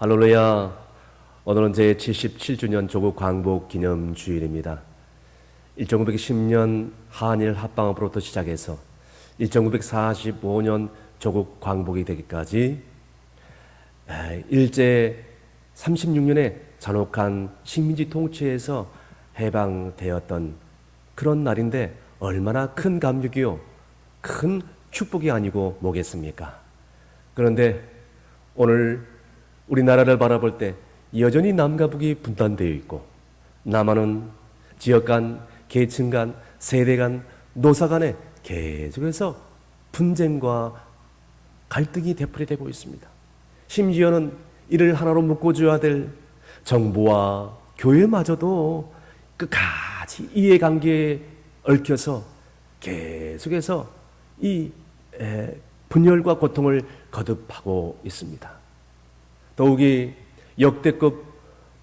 할렐루야. 오늘은 제 77주년 조국 광복 기념 주일입니다. 1910년 한일 합방으로부터 시작해서 1945년 조국 광복이 되기까지 일제 36년의 잔혹한 식민지 통치에서 해방되었던 그런 날인데 얼마나 큰 감격이요, 큰 축복이 아니고 뭐겠습니까? 그런데 오늘 우리나라를 바라볼 때 여전히 남과 북이 분단되어 있고, 남한은 지역 간, 계층 간, 세대 간, 노사 간에 계속해서 분쟁과 갈등이 되풀이되고 있습니다. 심지어는 이를 하나로 묶어줘야 될 정부와 교회마저도 끝까지 이해관계에 얽혀서 계속해서 이 분열과 고통을 거듭하고 있습니다. 더욱이 역대급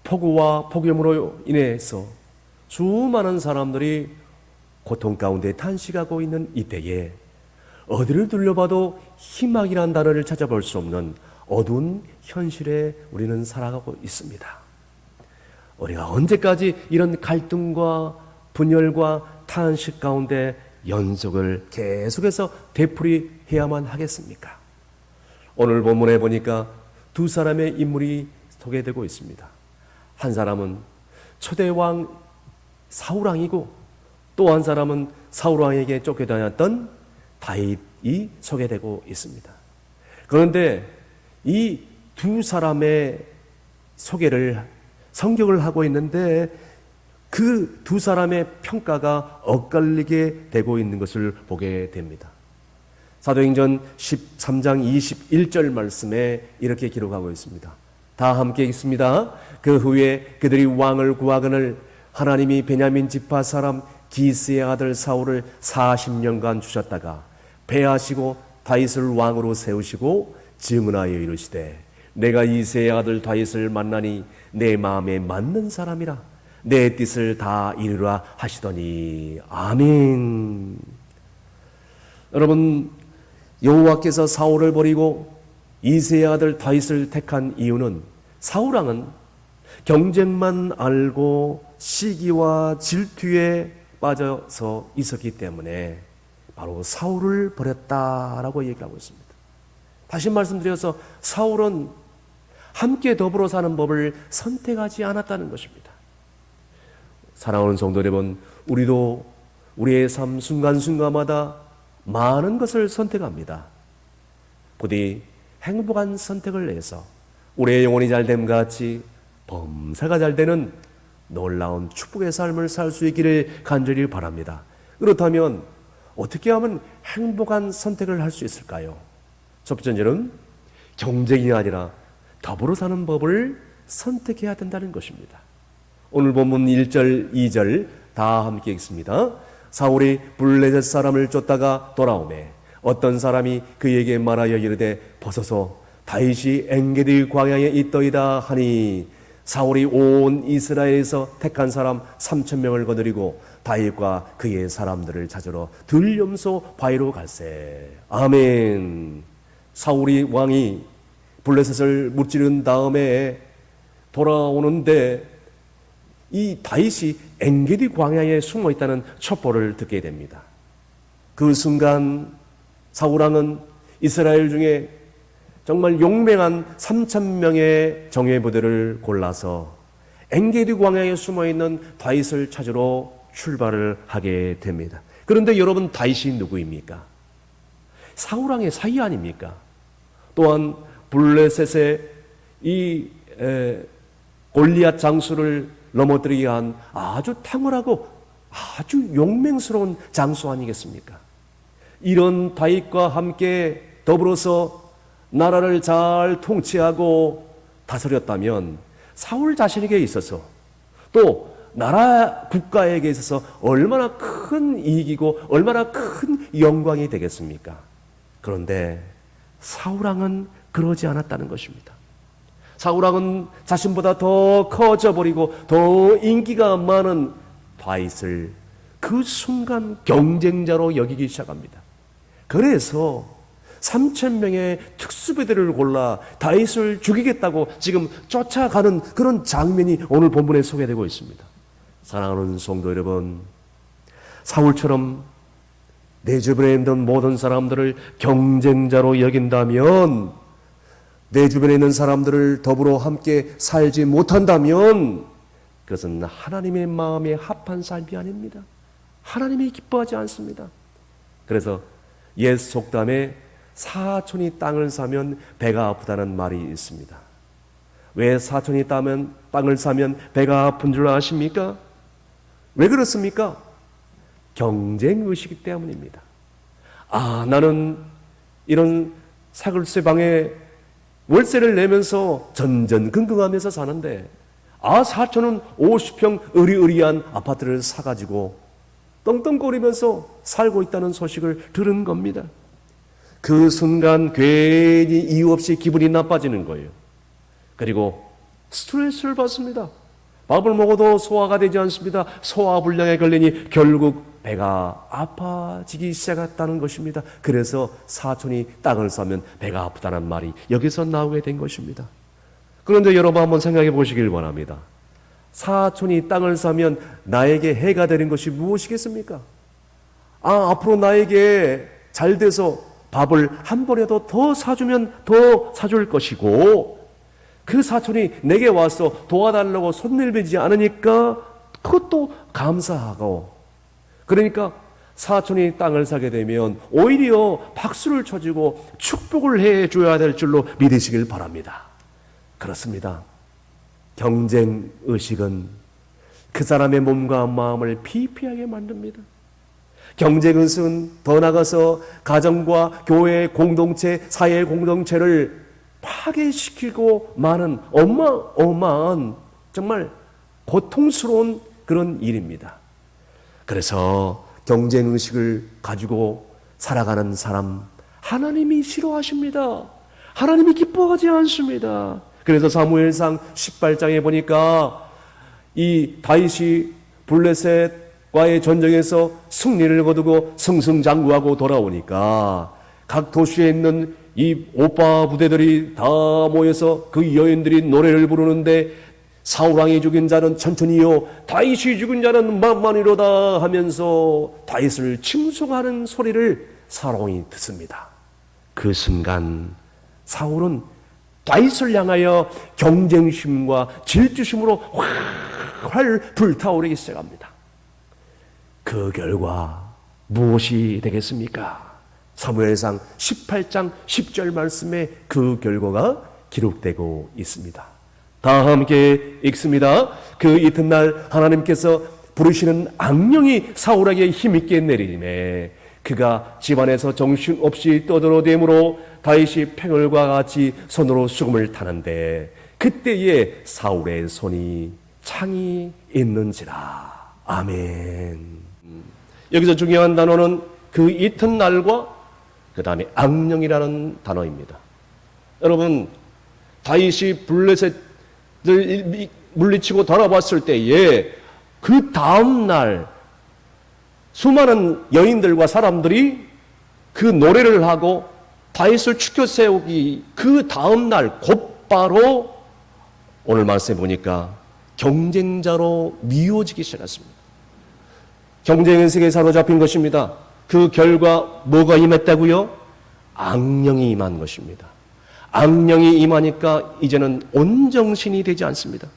폭우와 폭염으로 인해서 수많은 사람들이 고통 가운데 탄식하고 있는 이때에 어디를 둘러봐도 희망이라는 단어를 찾아볼 수 없는 어두운 현실에 우리는 살아가고 있습니다. 우리가 언제까지 이런 갈등과 분열과 탄식 가운데 연속을 계속해서 되풀이해야만 하겠습니까? 오늘 본문에 보니까 두 사람의 인물이 소개되고 있습니다. 한 사람은 초대왕 사울왕이고, 또 한 사람은 사울왕에게 쫓겨다녔던 다윗이 소개되고 있습니다. 그런데 이 두 사람의 소개를 성경을 하고 있는데 그 두 사람의 평가가 엇갈리게 되고 있는 것을 보게 됩니다. 사도행전 13장 21절 말씀에 이렇게 기록하고 있습니다. 다 함께 읽습니다. 그 후에 그들이 왕을 구하거늘 하나님이 베냐민 지파 사람 기스의 아들 사울을 40년간 주셨다가 패하시고 다윗을 왕으로 세우시고 증언하여 이르시되 내가 이새의 아들 다윗을 만나니 내 마음에 맞는 사람이라 내 뜻을 다 이루라 하시더니 아멘. 여러분, 여호와께서 사울을 버리고 이새의 아들 다윗을 택한 이유는 사울왕은 경쟁만 알고 시기와 질투에 빠져서 있었기 때문에 바로 사울을 버렸다라고 얘기하고 있습니다. 다시 말씀드려서 사울은 함께 더불어 사는 법을 선택하지 않았다는 것입니다. 사랑하는 성도 여러분, 우리도 우리의 삶 순간순간마다 많은 것을 선택합니다. 부디 행복한 선택을 해서 우리의 영혼이 잘됨 같이 범사가 잘되는 놀라운 축복의 삶을 살 수 있기를 간절히 바랍니다. 그렇다면 어떻게 하면 행복한 선택을 할 수 있을까요? 첫 번째는 경쟁이 아니라 더불어 사는 법을 선택해야 된다는 것입니다. 오늘 본문 1절, 2절 다 함께 읽습니다. 사울이 블레셋 사람을 쫓다가 돌아오매 어떤 사람이 그에게 말하여 이르되 벗어서 다윗이 엔게디 광야에 있더이다 하니 사울이 온 이스라엘에서 택한 사람 3,000명을 거느리고 다윗과 그의 사람들을 찾으러 들염소 바위로 갈세. 아멘. 사울이 왕이 블레셋을 무찌른 다음에 돌아오는데 이 다윗이 엔게디 광야에 숨어 있다는 첩보를 듣게 됩니다. 그 순간 사울왕은 이스라엘 중에 정말 용맹한 3,000명의 정예부대를 골라서 엔게디 광야에 숨어 있는 다윗을 찾으러 출발을 하게 됩니다. 그런데 여러분, 다윗이 누구입니까? 사울왕의 사위 아닙니까? 또한 블레셋의 이 골리앗 장수를 넘어뜨리게 한 아주 탁월하고 아주 용맹스러운 장수 아니겠습니까? 이런 다윗과 함께 더불어서 나라를 잘 통치하고 다스렸다면 사울 자신에게 있어서 또 나라 국가에게 있어서 얼마나 큰 이익이고 얼마나 큰 영광이 되겠습니까? 그런데 사울왕은 그러지 않았다는 것입니다. 사울왕은 자신보다 더 커져버리고 더 인기가 많은 다윗을 그 순간 경쟁자로 여기기 시작합니다. 그래서 3,000명의 특수부대를 골라 다윗을 죽이겠다고 지금 쫓아가는 그런 장면이 오늘 본문에 소개되고 있습니다. 사랑하는 성도 여러분, 사울처럼 내 주변에 있는 모든 사람들을 경쟁자로 여긴다면, 내 주변에 있는 사람들을 더불어 함께 살지 못한다면 그것은 하나님의 마음에 합한 삶이 아닙니다. 하나님이 기뻐하지 않습니다. 그래서 옛 속담에 사촌이 땅을 사면 배가 아프다는 말이 있습니다. 왜 사촌이 땅을 사면 배가 아픈 줄 아십니까? 왜 그렇습니까? 경쟁의식 때문입니다. 나는 이런 사글세 방에 월세를 내면서 전전긍긍하면서 사는데 사촌은 50평 의리의리한 아파트를 사가지고 떵떵거리면서 살고 있다는 소식을 들은 겁니다. 그 순간 괜히 이유 없이 기분이 나빠지는 거예요. 그리고 스트레스를 받습니다. 밥을 먹어도 소화가 되지 않습니다. 소화불량에 걸리니 결국 배가 아파지기 시작했다는 것입니다. 그래서 사촌이 땅을 사면 배가 아프다는 말이 여기서 나오게 된 것입니다. 그런데 여러분 한번 생각해 보시길 바랍니다. 사촌이 땅을 사면 나에게 해가 되는 것이 무엇이겠습니까? 앞으로 나에게 잘 돼서 밥을 한 번이라도 더 사주면 더 사줄 것이고, 그 사촌이 내게 와서 도와달라고 손 내밀지 않으니까 그것도 감사하고, 그러니까 사촌이 땅을 사게 되면 오히려 박수를 쳐주고 축복을 해줘야 될 줄로 믿으시길 바랍니다. 그렇습니다. 경쟁의식은 그 사람의 몸과 마음을 피폐하게 만듭니다. 경쟁의식은 더 나아가서 가정과 교회 공동체, 사회 공동체를 파괴시키고 많은 어마어마한 정말 고통스러운 그런 일입니다. 그래서 경쟁의식을 가지고 살아가는 사람, 하나님이 싫어하십니다. 하나님이 기뻐하지 않습니다. 그래서 사무엘상 18장에 보니까 이 다윗이 블레셋과의 전쟁에서 승리를 거두고 승승장구하고 돌아오니까 각 도시에 있는 이 오빠 부대들이 다 모여서 그 여인들이 노래를 부르는데, 사울왕이 죽인 자는 천천히요, 다윗이 죽인 자는 만만히로다 하면서 다윗을 칭송하는 소리를 사울왕이 듣습니다. 그 순간 사울은 다윗을 향하여 경쟁심과 질투심으로 활 불타오르기 시작합니다. 그 결과 무엇이 되겠습니까? 사무엘상 18장 10절 말씀에 그 결과가 기록되고 있습니다. 다 함께 읽습니다. 그 이튿날 하나님께서 부르시는 악령이 사울에게 힘있게 내리매 그가 집안에서 정신없이 떠들어대므로 다윗이 팽을과 같이 손으로 수금을 타는데 그때에 사울의 손이 창이 있는지라. 아멘. 여기서 중요한 단어는 그 이튿날과 그 다음에 악령이라는 단어입니다. 여러분, 다윗이 블레셋을 물리치고 돌아왔을 때에 그 다음날 수많은 여인들과 사람들이 그 노래를 하고 다윗을 추켜 세우기 그 다음날 곧바로 오늘 말씀해 보니까 경쟁자로 미워지기 시작했습니다. 경쟁의 세계에 사로잡힌 것입니다. 그 결과 뭐가 임했다고요? 악령이 임한 것입니다. 악령이 임하니까 이제는 온정신이 되지 않습니다.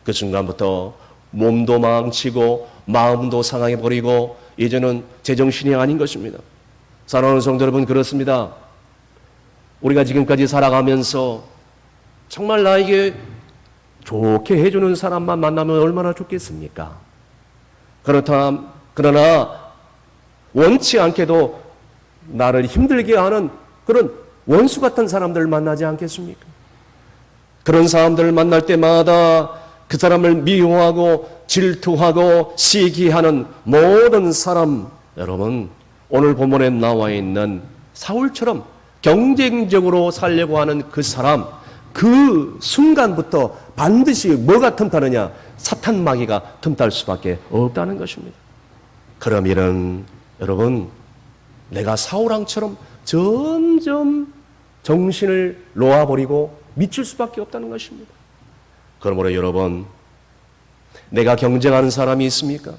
그 순간부터 몸도 망치고 마음도 상하게 버리고 이제는 제정신이 아닌 것입니다. 사랑하는 성도 여러분, 그렇습니다. 우리가 지금까지 살아가면서 정말 나에게 좋게 해주는 사람만 만나면 얼마나 좋겠습니까? 그러나 원치 않게도 나를 힘들게 하는 그런 원수 같은 사람들을 만나지 않겠습니까? 그런 사람들을 만날 때마다 그 사람을 미워하고 질투하고 시기하는 모든 사람, 여러분, 오늘 본문에 나와 있는 사울처럼 경쟁적으로 살려고 하는 그 사람, 그 순간부터 반드시 뭐가 틈타느냐? 사탄 마귀가 틈탈 수밖에 없다는 것입니다. 그러면은 여러분, 내가 사울왕처럼 점점 정신을 놓아버리고 미칠 수밖에 없다는 것입니다. 그러므로 여러분, 내가 경쟁하는 사람이 있습니까?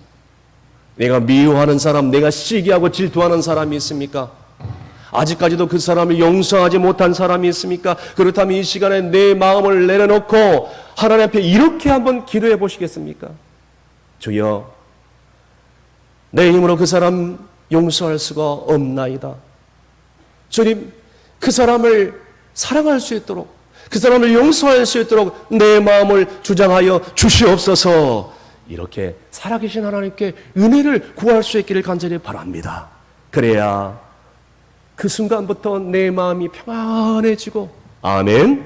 내가 미워하는 사람, 내가 시기하고 질투하는 사람이 있습니까? 아직까지도 그 사람을 용서하지 못한 사람이 있습니까? 그렇다면 이 시간에 내 마음을 내려놓고 하나님 앞에 이렇게 한번 기도해 보시겠습니까? 주여, 내 힘으로 그 사람 용서할 수가 없나이다. 주님, 그 사람을 사랑할 수 있도록, 그 사람을 용서할 수 있도록 내 마음을 주장하여 주시옵소서. 이렇게 살아계신 하나님께 은혜를 구할 수 있기를 간절히 바랍니다. 그래야 그 순간부터 내 마음이 평안해지고, 아멘,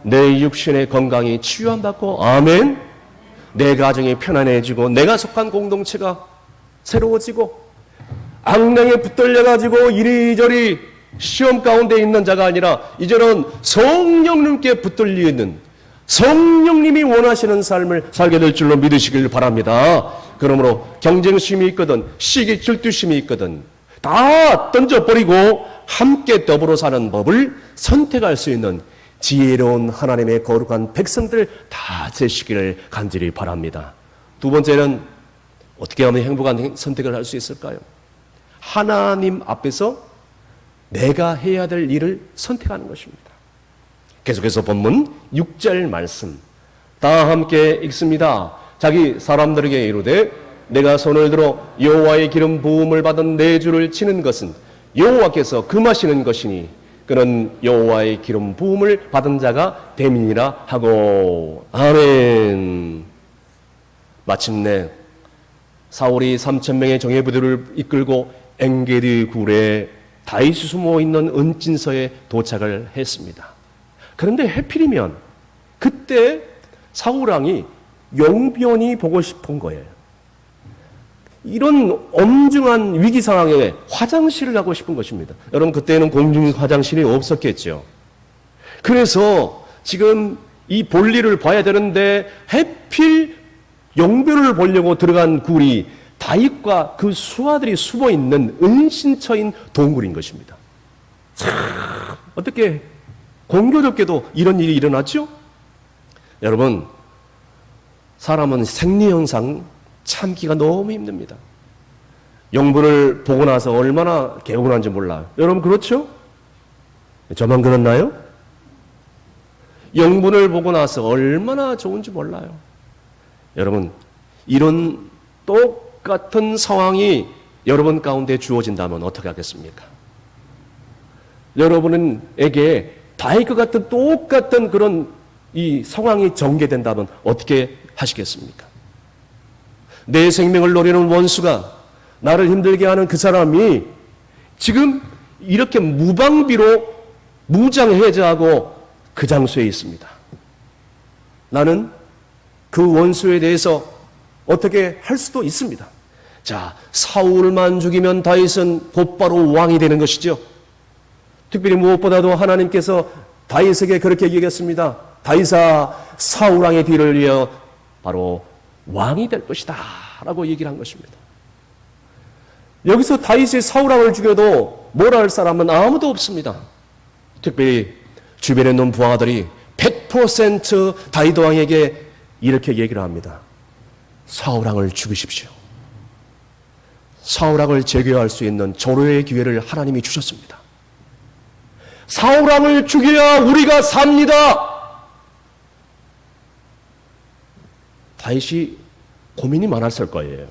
내 육신의 건강이 치유함받고, 아멘, 내 가정이 편안해지고, 내가 속한 공동체가 새로워지고, 악령에 붙들려가지고 이리저리 시험 가운데 있는 자가 아니라 이제는 성령님께 붙들려 있는, 성령님이 원하시는 삶을 살게 될 줄로 믿으시길 바랍니다. 그러므로 경쟁심이 있거든, 시기 질투심이 있거든 다 던져버리고 함께 더불어 사는 법을 선택할 수 있는 지혜로운 하나님의 거룩한 백성들 다 되시기를 간절히 바랍니다. 두 번째는 어떻게 하면 행복한 선택을 할 수 있을까요? 하나님 앞에서 내가 해야 될 일을 선택하는 것입니다. 계속해서 본문 6절 말씀 다 함께 읽습니다. 자기 사람들에게 이르되 내가 손을 들어 여호와의 기름 부음을 받은 내 주를 치는 것은 여호와께서 금하시는 것이니 그는 여호와의 기름 부음을 받은 자가 됨이니라 하고, 아멘. 마침내 사울이 3,000명의 정예부대를 이끌고 엔게디 굴에 다윗이 숨어있는 은진서에 도착을 했습니다. 그런데 해필이면 그때 사울왕이 용변이 보고 싶은 거예요. 이런 엄중한 위기 상황에 화장실을 가고 싶은 것입니다. 여러분, 그때는 공중 화장실이 없었겠죠. 그래서 지금 이 볼일을 봐야 되는데 해필 용변을 보려고 들어간 굴이 다윗과 그 수하들이 숨어 있는 은신처인 동굴인 것입니다. 참, 어떻게 공교롭게도 이런 일이 일어났죠? 여러분, 사람은 생리현상 참기가 너무 힘듭니다. 용변을 보고 나서 얼마나 개운한지 몰라요. 여러분, 그렇죠? 저만 그렇나요? 용변을 보고 나서 얼마나 좋은지 몰라요. 여러분, 이런 똑같은 상황이 여러분 가운데 주어진다면 어떻게 하겠습니까? 여러분에게 다윗과 같은 똑같은 그런 이 상황이 전개된다면 어떻게 하시겠습니까? 내 생명을 노리는 원수가, 나를 힘들게 하는 그 사람이 지금 이렇게 무방비로 무장해제하고 그 장소에 있습니다. 나는 그 원수에 대해서 어떻게 할 수도 있습니다. 자, 사울만 죽이면 다윗은 곧바로 왕이 되는 것이죠. 특별히 무엇보다도 하나님께서 다윗에게 그렇게 얘기했습니다. 다윗아, 사울 왕의 뒤를 이어 바로 왕이 될 것이다 라고 얘기를 한 것입니다. 여기서 다윗이 사울 왕을 죽여도 뭐라 할 사람은 아무도 없습니다. 특별히 주변에 있는 부하들이 100% 다윗 왕에게 이렇게 얘기를 합니다. 사울 왕을 죽이십시오. 사울 왕을 제거할 수 있는 절호의 기회를 하나님이 주셨습니다. 사울 왕을 죽여야 우리가 삽니다. 다윗이 고민이 많았을 거예요.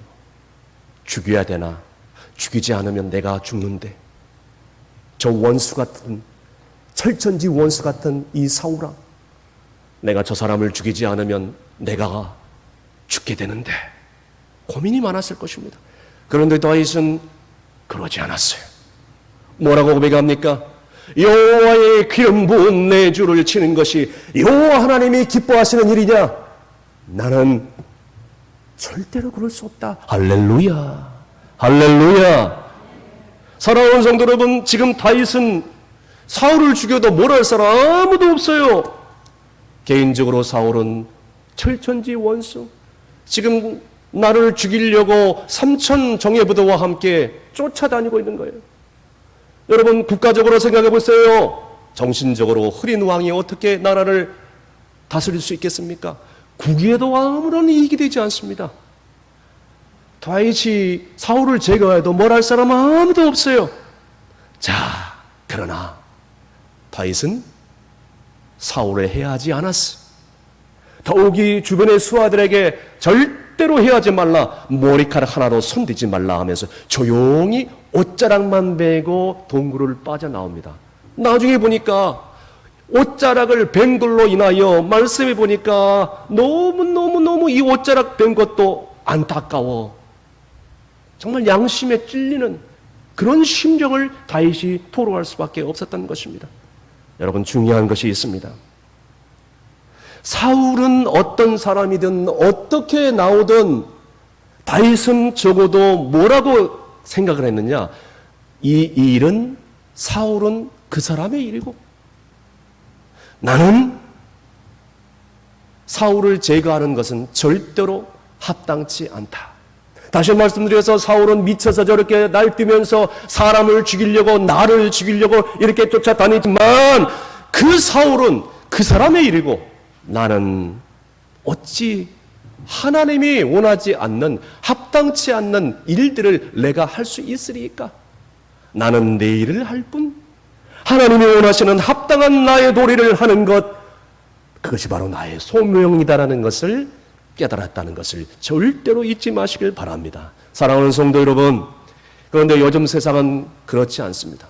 죽여야 되나? 죽이지 않으면 내가 죽는데. 저 원수 같은, 철천지 원수 같은 이 사울 왕, 내가 저 사람을 죽이지 않으면 내가 죽게 되는데. 고민이 많았을 것입니다. 그런데 다윗은 그러지 않았어요. 뭐라고 고백합니까? 여호와의 기름 부은 내 주를 치는 것이 여호와 하나님이 기뻐하시는 일이냐? 나는 절대로 그럴 수 없다. 할렐루야, 할렐루야. 사랑하는 성도 여러분, 지금 다윗은 사울을 죽여도 뭘 할 사람 아무도 없어요. 개인적으로 사울은 철천지 원수, 지금 나를 죽이려고 3,000 정예부대와 함께 쫓아다니고 있는 거예요. 여러분 국가적으로 생각해 보세요. 정신적으로 흐린 왕이 어떻게 나라를 다스릴 수 있겠습니까? 국위에도 아무런 이익이 되지 않습니다. 다윗이 사울을 제거해도 뭘 할 사람 아무도 없어요. 자, 그러나 다윗은 사울을 해하지 않았어. 더욱이 주변의 수하들에게 절대로 해하지 말라, 머리카락 하나도 손대지 말라 하면서 조용히 옷자락만 베고 동굴을 빠져나옵니다. 나중에 보니까 옷자락을 벤 걸로 인하여 말씀해 보니까 너무너무너무 이 옷자락 벤 것도 안타까워. 정말 양심에 찔리는 그런 심정을 다윗이 토로할 수밖에 없었던 것입니다. 여러분, 중요한 것이 있습니다. 사울은 어떤 사람이든 어떻게 나오든 다윗은 적어도 뭐라고 생각을 했느냐? 이 일은 사울은 그 사람의 일이고 나는 사울을 제거하는 것은 절대로 합당치 않다. 다시 말씀드려서 사울은 미쳐서 저렇게 날뛰면서 사람을 죽이려고 나를 죽이려고 이렇게 쫓아다니지만 그 사울은 그 사람의 일이고 나는 어찌 하나님이 원하지 않는 합당치 않는 일들을 내가 할 수 있으리까? 나는 내 일을 할 뿐 하나님이 원하시는 합당한 나의 도리를 하는 것, 그것이 바로 나의 소명이다라는 것을 깨달았다는 것을 절대로 잊지 마시길 바랍니다. 사랑하는 성도 여러분, 그런데 요즘 세상은 그렇지 않습니다.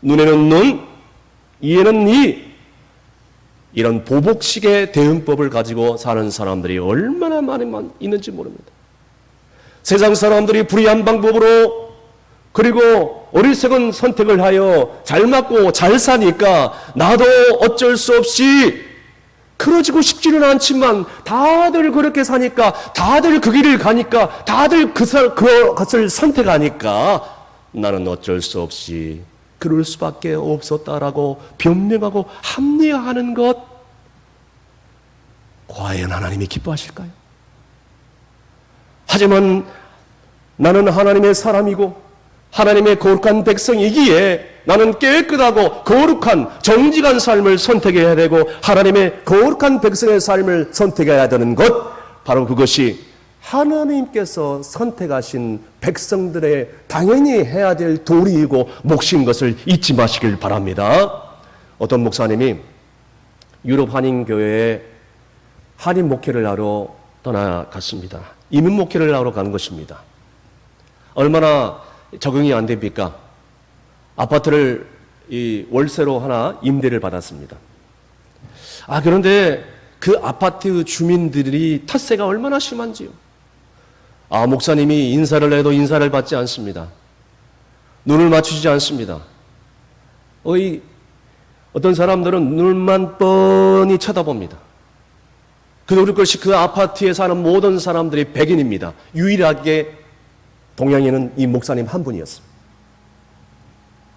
눈에는 눈, 이에는 이, 이런 보복식의 대응법을 가지고 사는 사람들이 얼마나 많이 있는지 모릅니다. 세상 사람들이 불의한 방법으로 그리고 어리석은 선택을 하여 잘 맞고 잘 사니까 나도 어쩔 수 없이 그러지고 싶지는 않지만 다들 그렇게 사니까 다들 그 길을 가니까 다들 그것을 선택하니까 나는 어쩔 수 없이 그럴 수밖에 없었다라고 변명하고 합리화하는 것, 과연 하나님이 기뻐하실까요? 하지만 나는 하나님의 사람이고 하나님의 거룩한 백성이기에 나는 깨끗하고 거룩한 정직한 삶을 선택해야 되고 하나님의 거룩한 백성의 삶을 선택해야 되는 것, 바로 그것이 하나님께서 선택하신 백성들의 당연히 해야 될 도리이고 몫인 것을 잊지 마시길 바랍니다. 어떤 목사님이 유럽 한인교회에 한인 목회를 하러 떠나갔습니다. 이민 목회를 하러 가는 것입니다. 얼마나 적응이 안 됩니까? 아파트를 월세로 하나 임대를 받았습니다. 그런데 그 아파트 주민들이 텃세가 얼마나 심한지요. 목사님이 인사를 해도 인사를 받지 않습니다. 눈을 맞추지 않습니다. 어떤 사람들은 눈만 뻔히 쳐다봅니다. 그럴 것이 그 아파트에 사는 모든 사람들이 백인입니다. 유일하게 동양인은 이 목사님 한 분이었습니다.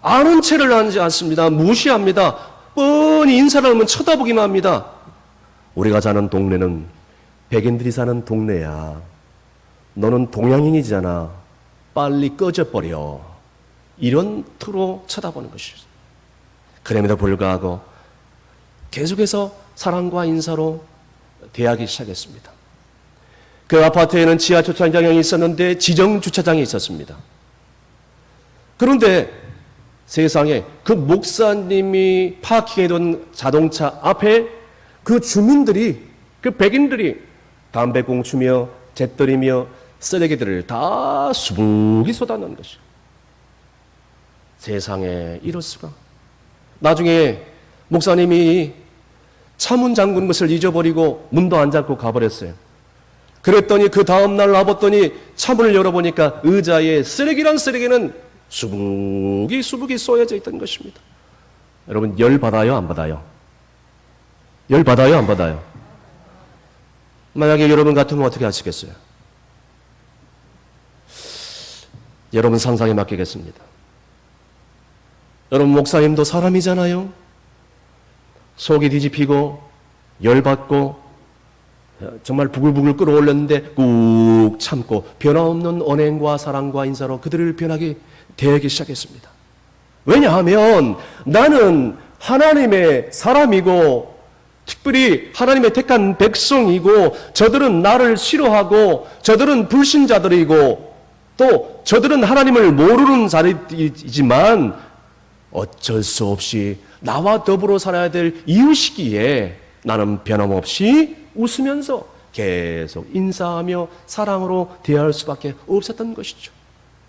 아는 체를 하지 않습니다. 무시합니다. 뻔히 인사를 하면 쳐다보기만 합니다. 우리가 사는 동네는 백인들이 사는 동네야. 너는 동양인이잖아. 빨리 꺼져버려. 이런 투로 쳐다보는 것이죠. 그럼에도 불구하고 계속해서 사랑과 인사로 대하기 시작했습니다. 그 아파트에는 지하 주차장이 있었는데 지정 주차장이 있었습니다. 그런데 세상에 그 목사님이 파킹해둔 자동차 앞에 그 주민들이, 그 백인들이 담배 꽁초며 재떨이며 쓰레기들을 다 수북이 쏟아놓은 것이죠. 세상에 이럴 수가. 나중에 목사님이 차문 잠근 것을 잊어버리고 문도 안 잠고 가버렸어요. 그랬더니 그 다음날 와봤더니 차문을 열어보니까 의자에 쓰레기란 쓰레기는 수북이 쏘여져 있던 것입니다. 여러분, 열 받아요, 안 받아요? 열 받아요, 안 받아요? 만약에 여러분 같으면 어떻게 하시겠어요? 여러분 상상에 맡기겠습니다. 여러분, 목사님도 사람이잖아요. 속이 뒤집히고 열받고 정말 부글부글 끓어올렸는데 꾹 참고 변함없는 언행과 사랑과 인사로 그들을 변하게 대하기 시작했습니다. 왜냐하면 나는 하나님의 사람이고 특별히 하나님의 택한 백성이고 저들은 나를 싫어하고 저들은 불신자들이고 또 저들은 하나님을 모르는 자들이지만 어쩔 수 없이 나와 더불어 살아야 될 이웃이기에 나는 변함없이 웃으면서 계속 인사하며 사랑으로 대할 수밖에 없었던 것이죠.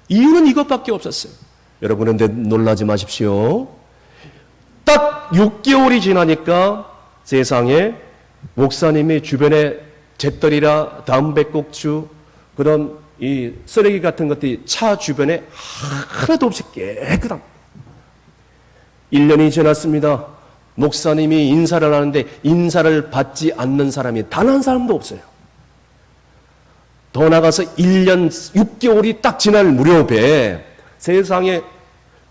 이유는 이것밖에 없었어요. 여러분, 그런데 놀라지 마십시오. 딱 6개월이 지나니까 세상에 목사님이 주변에 잿더리라 담배꽁초 그런 이 쓰레기 같은 것들이 차 주변에 하나도 없이 깨끗합니다. 1년이 지났습니다. 목사님이 인사를 하는데 인사를 받지 않는 사람이 단 한 사람도 없어요. 더 나가서 1년 6개월이 딱 지날 무렵에 세상에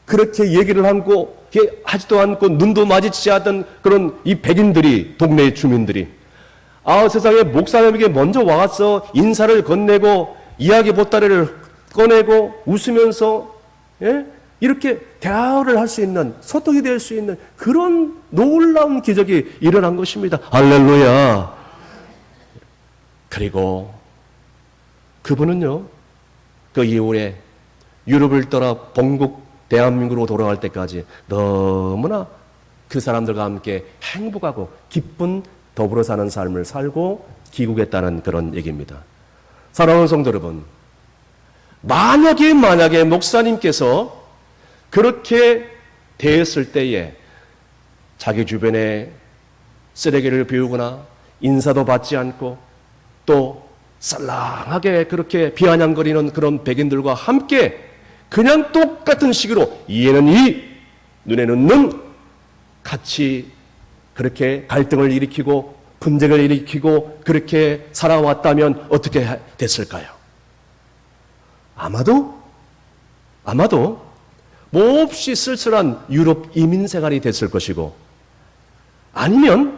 그렇게 얘기를 하고 하지도 않고 눈도 마주치지 않던 그런 이 백인들이, 동네 주민들이 세상에 목사님에게 먼저 와서 인사를 건네고 이야기 보따리를 꺼내고 웃으면서 이렇게 대화를 할 수 있는, 소통이 될 수 있는 그런 놀라운 기적이 일어난 것입니다. 할렐루야. 그리고 그분은요, 그 이후에 유럽을 떠나 본국 대한민국으로 돌아갈 때까지 너무나 그 사람들과 함께 행복하고 기쁜 더불어 사는 삶을 살고 귀국했다는 그런 얘기입니다. 사랑하는 성도 여러분, 만약에 목사님께서 그렇게 대했을 때에 자기 주변에 쓰레기를 비우거나 인사도 받지 않고 또 썰렁하게 그렇게 비아냥거리는 그런 백인들과 함께 그냥 똑같은 식으로 이에는 이, 눈에는 눈 같이 그렇게 갈등을 일으키고 분쟁을 일으키고 그렇게 살아왔다면 어떻게 됐을까요? 아마도 몹시 쓸쓸한 유럽 이민 생활이 됐을 것이고 아니면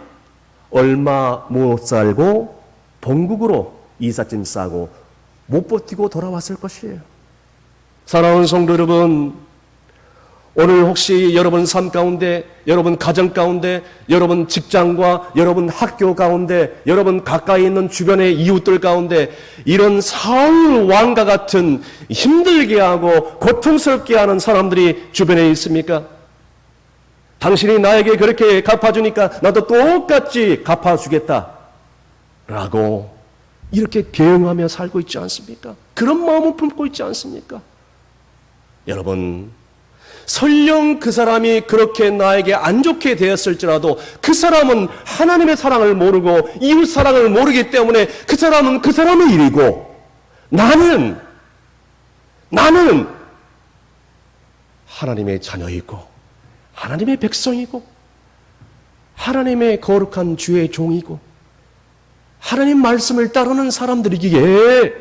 얼마 못 살고 본국으로 이삿짐 싸고 못 버티고 돌아왔을 것이에요. 사랑하는 성도 여러분, 오늘 혹시 여러분 삶 가운데, 여러분 가정 가운데, 여러분 직장과 여러분 학교 가운데, 여러분 가까이 있는 주변의 이웃들 가운데 이런 사울 왕과 같은 힘들게 하고 고통스럽게 하는 사람들이 주변에 있습니까? 당신이 나에게 그렇게 갚아주니까 나도 똑같이 갚아주겠다 라고 이렇게 대응하며 살고 있지 않습니까? 그런 마음을 품고 있지 않습니까? 여러분, 설령 그 사람이 그렇게 나에게 안 좋게 되었을지라도 그 사람은 하나님의 사랑을 모르고 이웃 사랑을 모르기 때문에 그 사람은 그 사람의 일이고 나는 하나님의 자녀이고 하나님의 백성이고 하나님의 거룩한 주의 종이고 하나님 말씀을 따르는 사람들이기에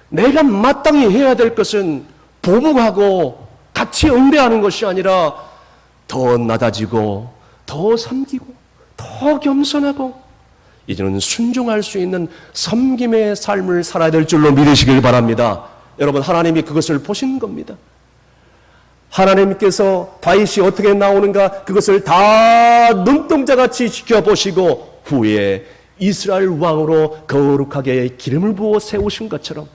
내가 마땅히 해야 될 것은 보복하고 같이 응대하는 것이 아니라 더 낮아지고 더 섬기고 더 겸손하고 이제는 순종할 수 있는 섬김의 삶을 살아야 될 줄로 믿으시길 바랍니다. 여러분, 하나님이 그것을 보신 겁니다. 하나님께서 다윗이 어떻게 나오는가 그것을 다 눈동자같이 지켜보시고 후에 이스라엘 왕으로 거룩하게 기름을 부어 세우신 것처럼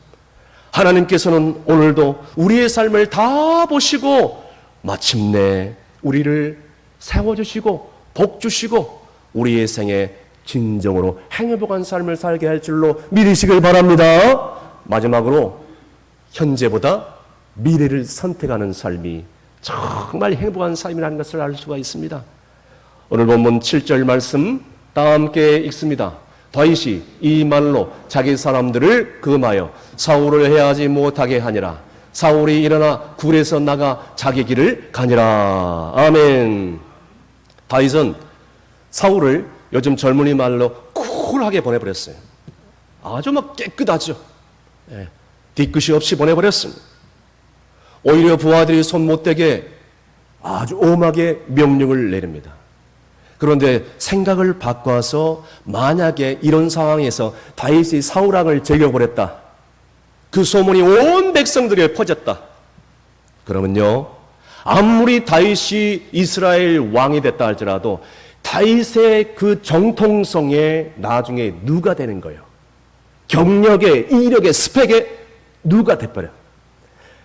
하나님께서는 오늘도 우리의 삶을 다 보시고 마침내 우리를 세워주시고 복주시고 우리의 생에 진정으로 행복한 삶을 살게 할 줄로 믿으시길 바랍니다. 마지막으로 현재보다 미래를 선택하는 삶이 정말 행복한 삶이라는 것을 알 수가 있습니다. 오늘 본문 7절 말씀 다 함께 읽습니다. 다윗이 이 말로 자기 사람들을 금하여 사울을 해하지 못하게 하니라. 사울이 일어나 굴에서 나가 자기 길을 가니라. 아멘. 다윗은 사울을 요즘 젊은이 말로 쿨하게 보내버렸어요. 아주 막 깨끗하죠. 뒤끝이 없이 보내버렸습니다. 오히려 부하들이 손 못 대게 아주 엄하게 명령을 내립니다. 그런데 생각을 바꿔서 만약에 이런 상황에서 다윗이 사울왕을 죽여버렸다. 그 소문이 온 백성들에게 퍼졌다. 그러면요, 아무리 다윗이 이스라엘 왕이 됐다 할지라도 다윗의 그 정통성에 나중에 누가 되는 거예요? 경력에, 이력에, 스펙에 누가 돼버려.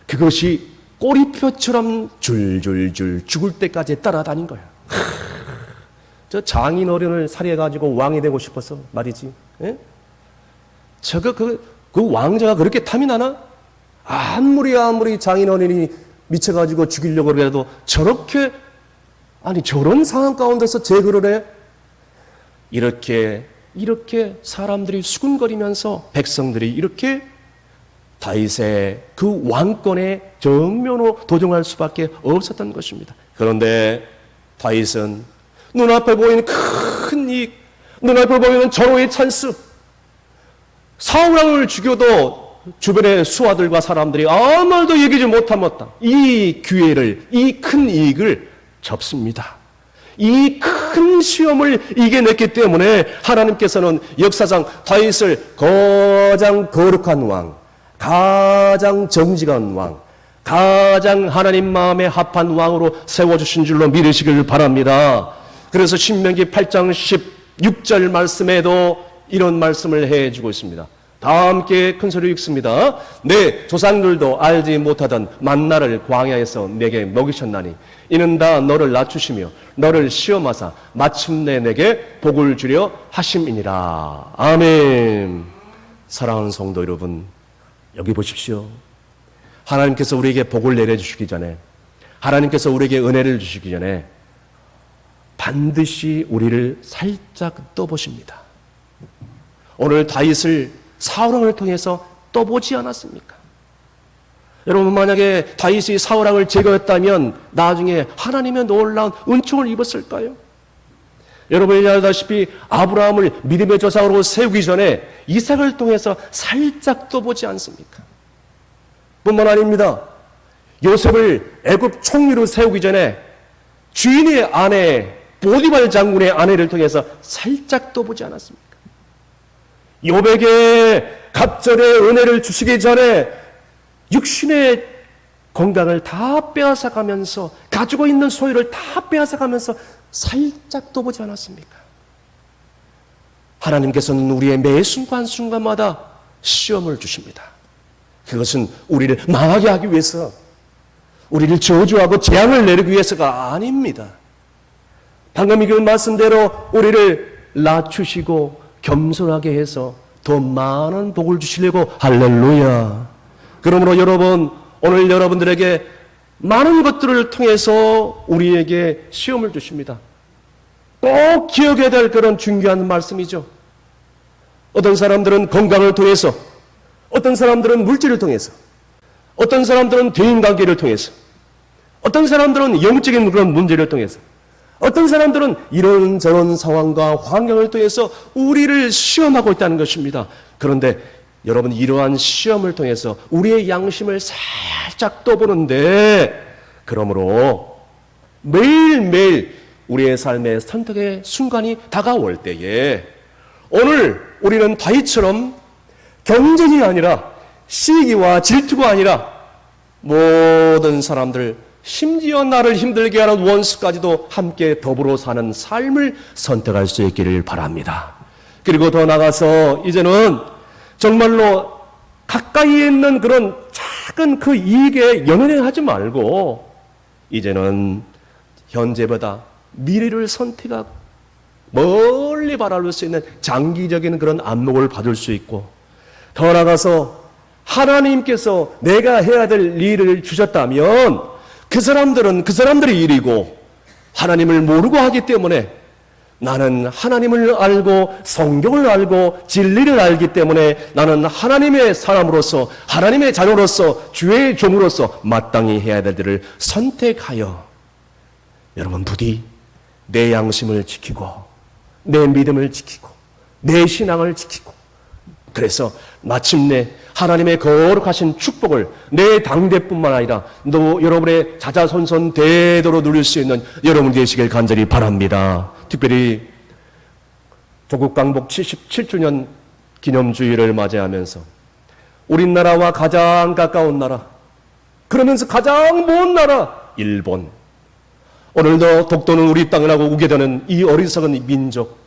그것이 꼬리표처럼 줄줄줄 죽을 때까지 따라다닌 거야. 저 장인어른을 살해해가지고 왕이 되고 싶어서 말이지. 예? 그 왕자가 그렇게 탐이 나나? 아무리 장인어른이 미쳐가지고 죽이려고 해도 저렇게, 아니 저런 상황 가운데서 제거를 해? 이렇게 사람들이 수군거리면서 백성들이 이렇게 다윗의 그 왕권에 정면으로 도전할 수밖에 없었던 것입니다. 그런데 다윗은 눈앞에 보이는 큰 이익, 눈앞에 보이는 절호의 찬스, 사울 왕을 죽여도 주변의 수하들과 사람들이 아무 말도 얘기지 못하었다. 이 기회를, 이 큰 이익을 접습니다. 이 큰 시험을 이겨냈기 때문에 하나님께서는 역사상 다윗을 가장 거룩한 왕, 가장 정직한 왕, 가장 하나님 마음에 합한 왕으로 세워주신 줄로 믿으시길 바랍니다. 그래서 신명기 8장 16절 말씀에도 이런 말씀을 해주고 있습니다. 다 함께 큰 소리로 읽습니다. 내 조상들도 알지 못하던 만나를 광야에서 내게 먹이셨나니 이는 다 너를 낮추시며 너를 시험하사 마침내 내게 복을 주려 하심이니라. 아멘. 사랑하는 성도 여러분, 여기 보십시오. 하나님께서 우리에게 복을 내려주시기 전에, 하나님께서 우리에게 은혜를 주시기 전에 반드시 우리를 살짝 떠보십니다. 오늘 다윗을 사울왕을 통해서 떠보지 않았습니까? 여러분, 만약에 다윗이 사울왕을 제거했다면 나중에 하나님의 놀라운 은총을 입었을까요? 여러분이 알다시피 아브라함을 믿음의 조상으로 세우기 전에 이삭을 통해서 살짝 떠보지 않습니까? 뿐만 아닙니다. 요셉을 애굽 총리로 세우기 전에 주인의 아내 보디발 장군의 아내를 통해서 살짝 떠보지 않았습니까? 욥에게 갑절의 은혜를 주시기 전에 육신의 건강을 다 빼앗아가면서 가지고 있는 소유를 다 빼앗아가면서 살짝 떠보지 않았습니까? 하나님께서는 우리의 매 순간순간마다 시험을 주십니다. 그것은 우리를 망하게 하기 위해서, 우리를 저주하고 재앙을 내리기 위해서가 아닙니다. 방금 읽은 말씀대로 우리를 낮추시고 겸손하게 해서 더 많은 복을 주시려고. 할렐루야. 그러므로 여러분, 오늘 여러분들에게 많은 것들을 통해서 우리에게 시험을 주십니다. 꼭 기억해야 될 그런 중요한 말씀이죠. 어떤 사람들은 건강을 통해서, 어떤 사람들은 물질을 통해서, 어떤 사람들은 대인관계를 통해서, 어떤 사람들은 영적인 그런 문제를 통해서, 어떤 사람들은 이런저런 상황과 환경을 통해서 우리를 시험하고 있다는 것입니다. 그런데 여러분, 이러한 시험을 통해서 우리의 양심을 살짝 떠보는데, 그러므로 매일매일 우리의 삶의 선택의 순간이 다가올 때에 오늘 우리는 다윗처럼 경쟁이 아니라, 시기와 질투가 아니라, 모든 사람들, 심지어 나를 힘들게 하는 원수까지도 함께 더불어 사는 삶을 선택할 수 있기를 바랍니다. 그리고 더 나아가서 이제는 정말로 가까이에 있는 그런 작은 그 이익에 연연하지 말고 이제는 현재보다 미래를 선택하고 멀리 바라볼 수 있는 장기적인 그런 안목을 받을 수 있고, 더 나아가서 하나님께서 내가 해야 될 일을 주셨다면 그 사람들은 그 사람들의 일이고 하나님을 모르고 하기 때문에, 나는 하나님을 알고 성경을 알고 진리를 알기 때문에 나는 하나님의 사람으로서, 하나님의 자녀로서, 주의 종으로서 마땅히 해야 될 일을 선택하여 여러분 부디 내 양심을 지키고 내 믿음을 지키고 내 신앙을 지키고, 그래서 마침내 하나님의 거룩하신 축복을 내 당대뿐만 아니라 여러분의 자자손손 대대로 누릴 수 있는 여러분 되시길 간절히 바랍니다. 특별히 조국 강복 77주년 기념주의를 맞이하면서 우리나라와 가장 가까운 나라, 그러면서 가장 먼 나라, 일본, 오늘도 독도는 우리 땅이라고 우겨대는 이 어리석은 민족,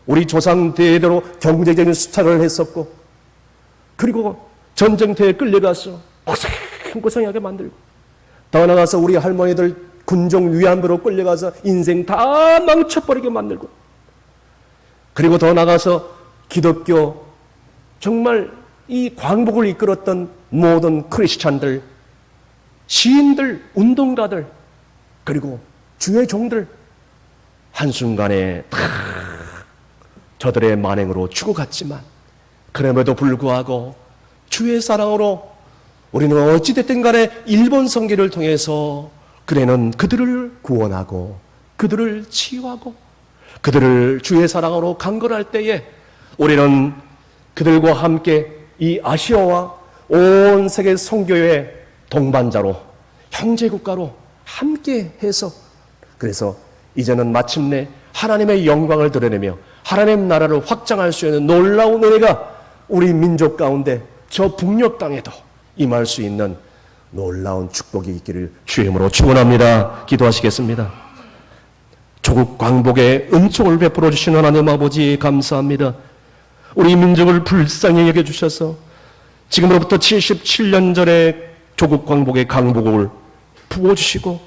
우리 조상 대대로 경제적인 수탈을 했었고, 그리고 전쟁터에 끌려가서 고생하게 만들고, 더 나아가서 우리 할머니들 군종 위안부로 끌려가서 인생 다 망쳐버리게 만들고, 그리고 더 나아가서 기독교 정말 이 광복을 이끌었던 모든 크리스찬들, 시인들, 운동가들, 그리고 주의 종들 한순간에 다 저들의 만행으로 죽어갔지만, 그럼에도 불구하고 주의 사랑으로 우리는 어찌됐든 간에 일본 성계를 통해서 그래는 그들을 구원하고 그들을 치유하고 그들을 주의 사랑으로 강건할 때에 우리는 그들과 함께 이 아시아와 온 세계 선교의 동반자로, 형제국가로 함께 해서, 그래서 이제는 마침내 하나님의 영광을 드러내며 하나님 나라를 확장할 수 있는 놀라운 은혜가 우리 민족 가운데 저 북녘 땅에도 임할 수 있는 놀라운 축복이 있기를 주의 이름으로 축원합니다. 기도하시겠습니다. 조국 광복의 은총을 베풀어 주시는 하나님 아버지 감사합니다. 우리 민족을 불쌍히 여겨주셔서 지금으로부터 77년 전에 조국 광복의 강복을 부어주시고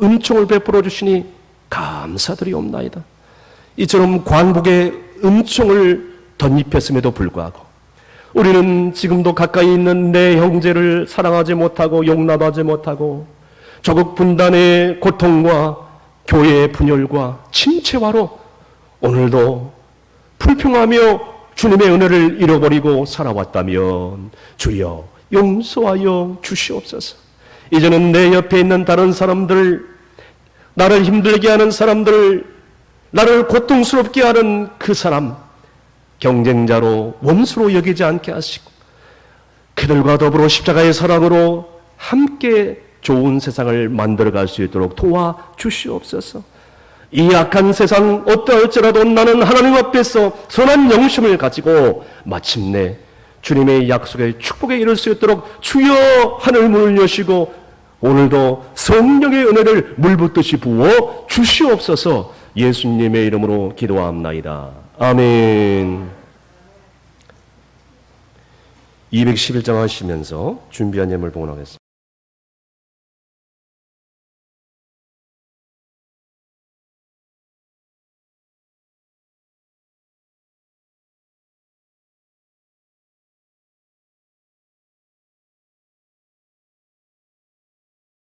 은총을 베풀어 주시니 감사드리옵나이다. 이처럼 광복의 은총을 덧입혔음에도 불구하고 우리는 지금도 가까이 있는 내 형제를 사랑하지 못하고 용납하지 못하고 조국 분단의 고통과 교회의 분열과 침체화로 오늘도 불평하며 주님의 은혜를 잃어버리고 살아왔다면 주여 용서하여 주시옵소서. 이제는 내 옆에 있는 다른 사람들, 나를 힘들게 하는 사람들, 나를 고통스럽게 하는 그 사람, 경쟁자로 원수로 여기지 않게 하시고 그들과 더불어 십자가의 사랑으로 함께 좋은 세상을 만들어갈 수 있도록 도와주시옵소서. 이 악한 세상 어떠할지라도 나는 하나님 앞에서 선한 영심을 가지고 마침내 주님의 약속의 축복에 이를 수 있도록 주여 하늘 문을 여시고 오늘도 성령의 은혜를 물붓듯이 부어 주시옵소서. 예수님의 이름으로 기도합나이다. 아멘. 211장 하시면서 준비한 예물 봉헌하겠습니다.